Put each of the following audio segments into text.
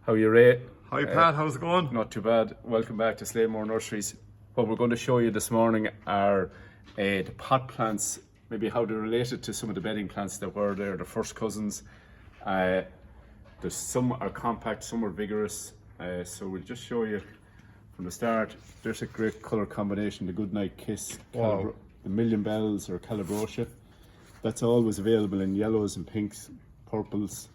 How are you, Ray? Hi Pat, how's it going? Not too bad. Welcome back to Slanemore Nurseries. What we're going to show you this morning are the pot plants, maybe how they're related to some of the bedding plants that were there, the first cousins. There's some are compact, some are vigorous. So we'll just show you from the start. There's a great colour combination, the Goodnight Kiss, Wow. the Million Bells or Calabrosia. That's always available in yellows and pinks, purples.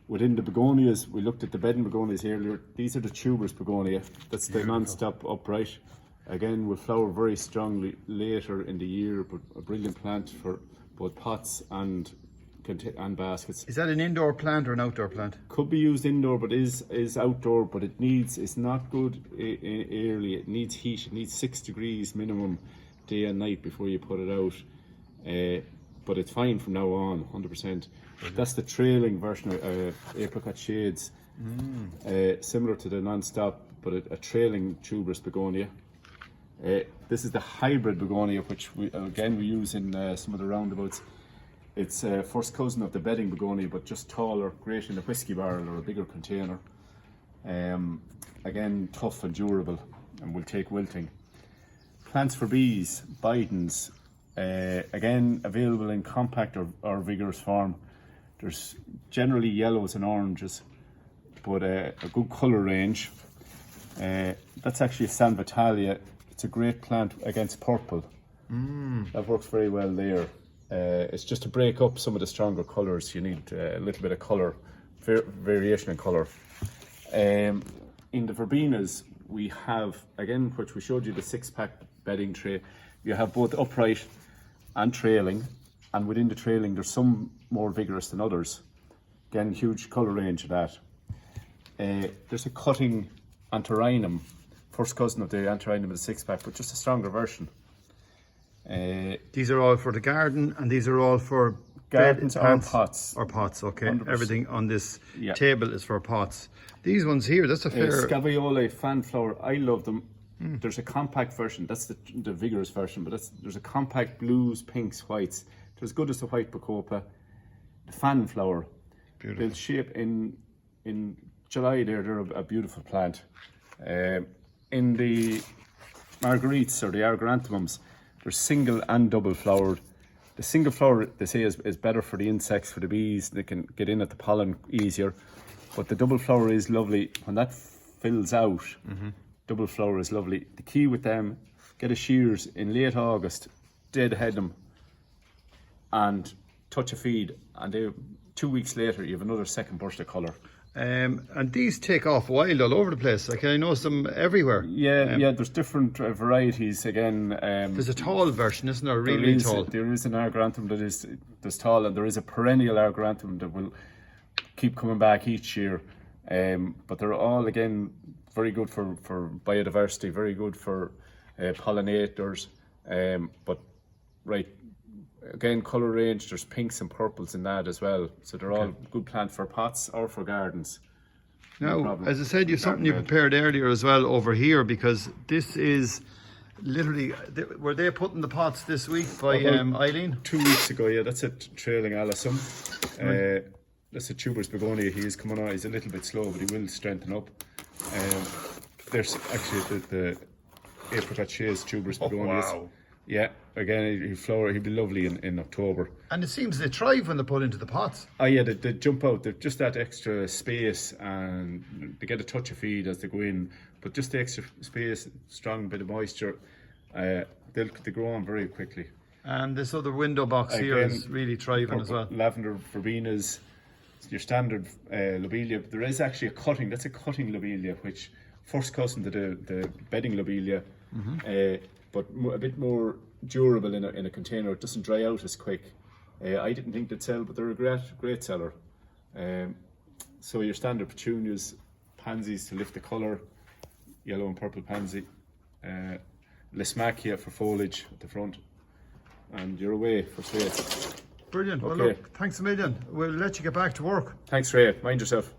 Within the begonias, we looked at the bedding begonias earlier. These are the tuberous begonia. That's the non-stop upright. Again, will flower very strongly later in the year, but a brilliant plant for both pots and baskets. Is that an indoor plant or an outdoor plant? Could be used indoor, but is outdoor. But it's not good early. It needs heat. It needs 6 degrees minimum day and night before you put it out. But it's fine from now on, 100%. That's the trailing version of apricot shades, similar to the non-stop, but a trailing tuberous begonia. This is the hybrid begonia, which we use in some of the roundabouts. It's first cousin of the bedding begonia, but just taller, great in a whiskey barrel or a bigger container. Again, tough and durable, and will take wilting. Plants for bees, Bidens. Again, available in compact or vigorous form. There's generally yellows and oranges, but a good colour range. That's actually a San Vitalia. It's a great plant against purple. That works very well there. It's just to break up some of the stronger colours. You need a little bit of colour, variation in colour. In the verbenas, we have, again, which we showed you, the 6-pack bedding tray. You have both upright and trailing, and within the trailing there's some more vigorous than others. Again, huge colour range of that. There's a cutting Antirrhinum, first cousin of the Antirrhinum of the 6-pack, but just a stronger version. These are all for the garden, and these are all for Gardens or plants pots. Or pots, okay. 100%. Everything on this table is for pots. These ones here, that's a fair... Scaviolae fanflower, I love them. There's a compact version, that's the vigorous version, but there's a compact blues, pinks, whites. They're as good as the white bacopa. The fanflower, they'll shape in July. They're a beautiful plant. In the marguerites or the argyranthemums, they're single and double flowered. The single flower, they say, is better for the insects, for the bees. They can get in at the pollen easier. But the double flower is lovely. When that fills out, double flower is lovely. The key with them, get a shears in late August, deadhead them, and touch a feed, and 2 weeks later you have another second burst of colour. And these take off wild all over the place. Like, I know some everywhere. Yeah, there's different varieties. Again, there's a tall version, isn't there? Really tall. There is an argyranthum that's tall, and there is a perennial argyranthum that will keep coming back each year. But they're all, again, very good for biodiversity, very good for pollinators. But again, colour range, there's pinks and purples in that as well. So they're all good plants for pots or for gardens. Now, as I said, you've something you prepared earlier as well over here, because this is literally, were they putting the pots this week by Eileen? 2 weeks ago, yeah, that's a trailing alyssum. That's a tuberous begonia. He is coming on, he's a little bit slow, but he will strengthen up. There's actually the apricot shades tuberous begonias. Wow. Yeah, again, he'll be lovely in October. And it seems they thrive when they're put into the pots. Oh yeah, they jump out. They've just that extra space, and they get a touch of feed as they go in. But just the extra space, strong bit of moisture, they grow on very quickly. And this other window box here is really thriving as well. Lavender verbenas, your standard lobelia. There is actually a cutting. That's a cutting lobelia, which first cousin to the bedding lobelia. But a bit more durable in a container. It doesn't dry out as quick. I didn't think they'd sell, but they're a great seller. So your standard petunias, pansies to lift the colour, yellow and purple pansy, Lismachia for foliage at the front, and you're away for sale. Brilliant. Okay. Well, look, thanks a million. We'll let you get back to work. Thanks, Ray. Mind yourself.